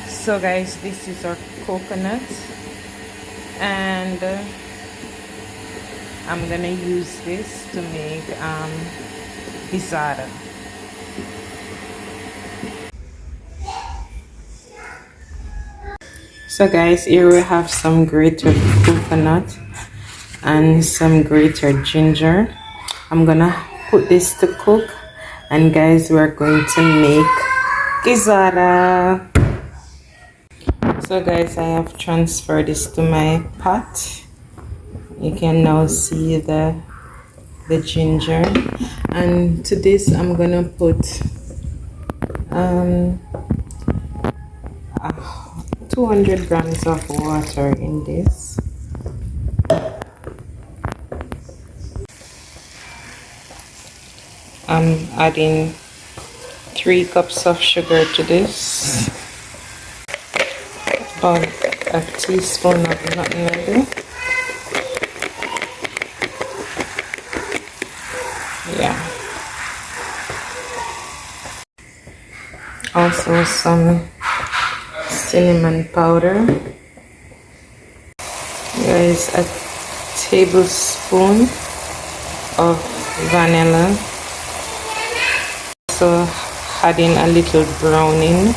So guys, this is our coconut, and I'm gonna use this to make gizzada. So guys, here we have some grated coconut and some grated ginger. I'm gonna put this to cook, and guys, we're going to make gizzada. So guys, I have transferred this to my pot. You can now see the ginger, and to this I'm gonna put 200 grams of water in this. I'm adding 3 cups of sugar to this, about a teaspoon of nutmeg. Yeah. Also some cinnamon powder. Guys, a tablespoon of vanilla. So adding a little browning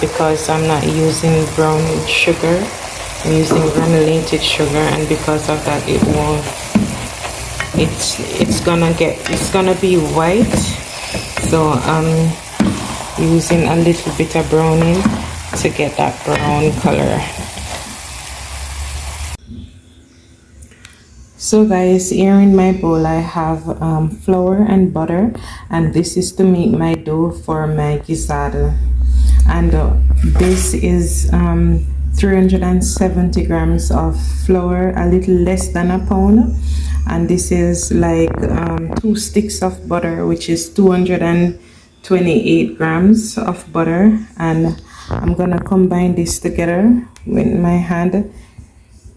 because I'm not using brown sugar. I'm using granulated sugar, and because of that it won't, it's gonna be white. So I'm using a little bit of browning to get that brown color. So guys, here in my bowl I have flour and butter, and this is to make my dough for my gizzada. And this is 370 grams of flour, a little less than a pound, and this is like 2 sticks of butter, which is 228 grams of butter. And I'm gonna combine this together with my hand.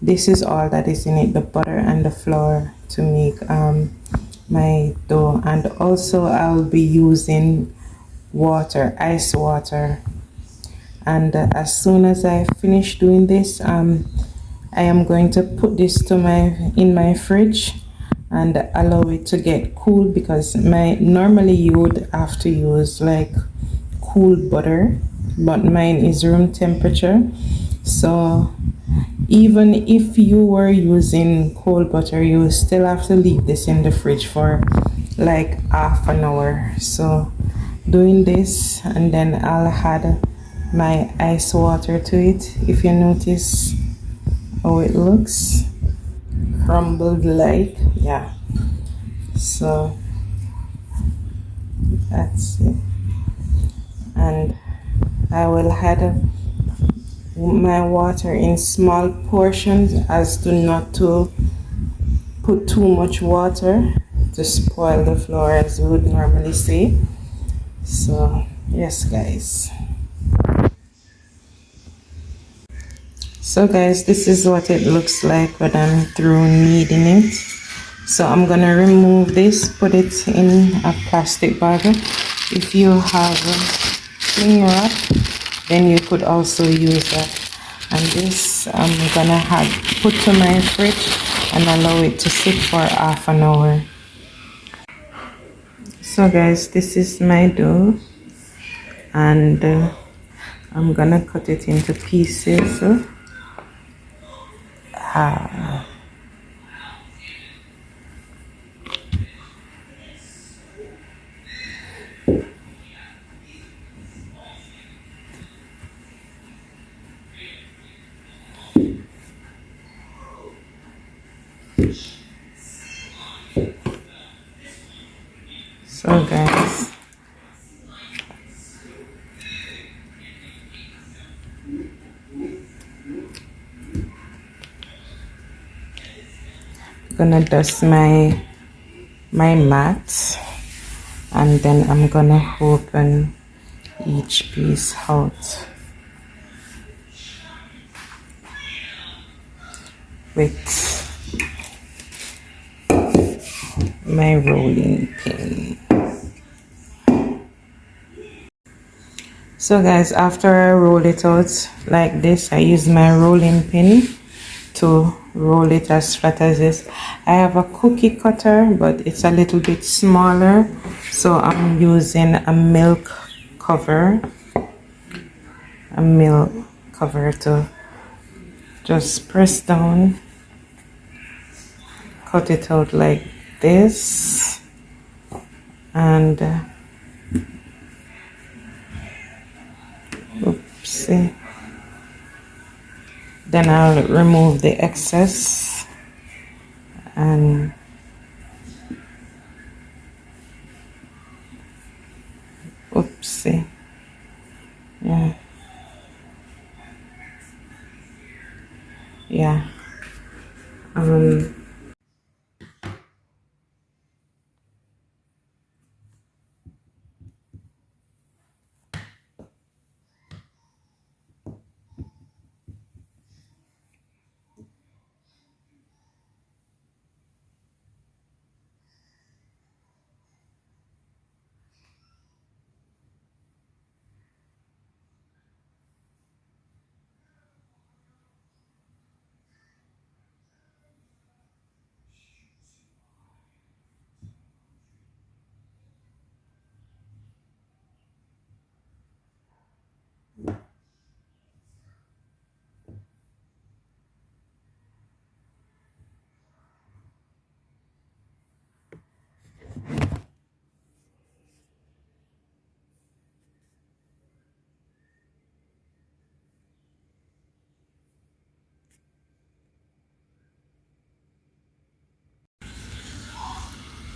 This is all that is in it, the butter and the flour, to make my dough. And also I'll be using water, ice water. And as soon as I finish doing this, I am going to put this to in my fridge and allow it to get cool, because normally you would have to use like cool butter, but mine is room temperature. So even if you were using cold butter, you still have to leave this in the fridge for like half an hour. So doing this, and then I'll add my ice water to it. If you notice how it looks crumbled, like, yeah, so that's it. And I will add my water in small portions, as to not to put too much water to spoil the flour, as we would normally say. So yes guys, so guys, this is what it looks like when I'm through kneading it. So I'm gonna remove this, put it in a plastic bag. If you have a cling wrap, then you could also use that. And this I'm gonna put to my fridge and allow it to sit for half an hour. So guys, this is my dough, and I'm gonna cut it into pieces. So guys, I'm gonna dust my mat, and then I'm gonna open each piece out with my rolling pin. So guys, after I roll it out like this, I use my rolling pin to roll it as flat as this. I have a cookie cutter, but it's a little bit smaller, so I'm using a milk cover to just press down, cut it out like this, and oopsie. Then I'll remove the excess and oopsie. Yeah. Yeah.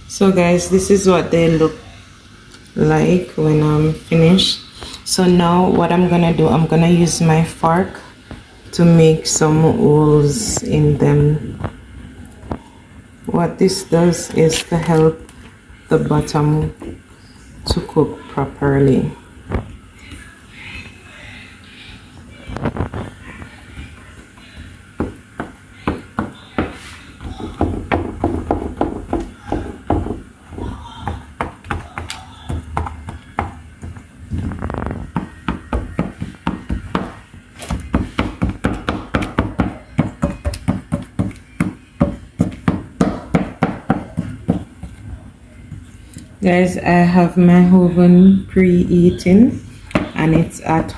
So guys, this is what they look like when I'm finished. So now what I'm gonna do, I'm gonna use my fork to make some holes in them. What this does is to help the bottom to cook properly. Guys, I have my oven preheating and it's at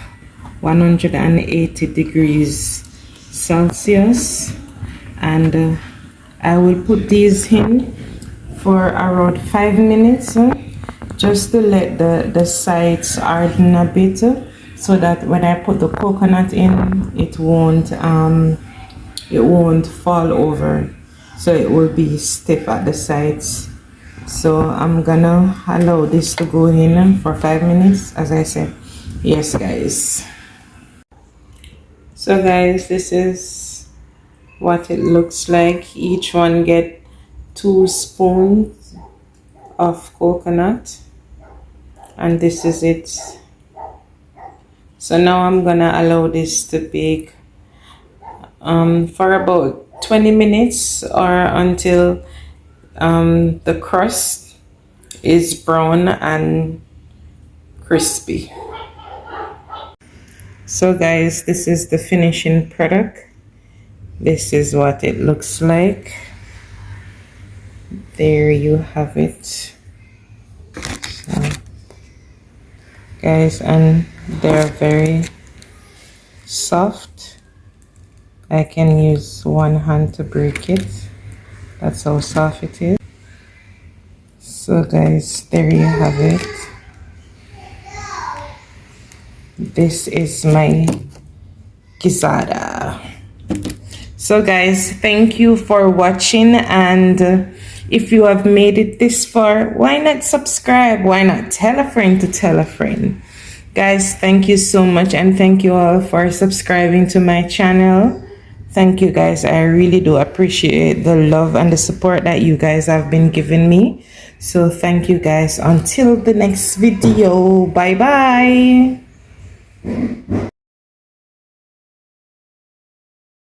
180 degrees Celsius, and I will put these in for around 5 minutes just to let the sides harden a bit, so that when I put the coconut in, it won't fall over, so it will be stiff at the sides. So I'm gonna allow this to go in for 5 minutes, as I said. Yes guys. So guys, this is what it looks like. Each one get 2 spoons of coconut, and this is it. So now I'm gonna allow this to bake for about 20 minutes or until the crust is brown and crispy. So guys, this is the finishing product. This is what it looks like. There you have it. So, guys, and they're very soft. I can use one hand to break it. That's how soft it is. So guys, there you have it. This is my gizzada. So guys, thank you for watching, and if you have made it this far, why not subscribe? Why not tell a friend to tell a friend? Guys, thank you so much, and thank you all for subscribing to my channel. Thank you guys. I really do appreciate the love and the support that you guys have been giving me. So thank you guys. Until the next video. Bye bye.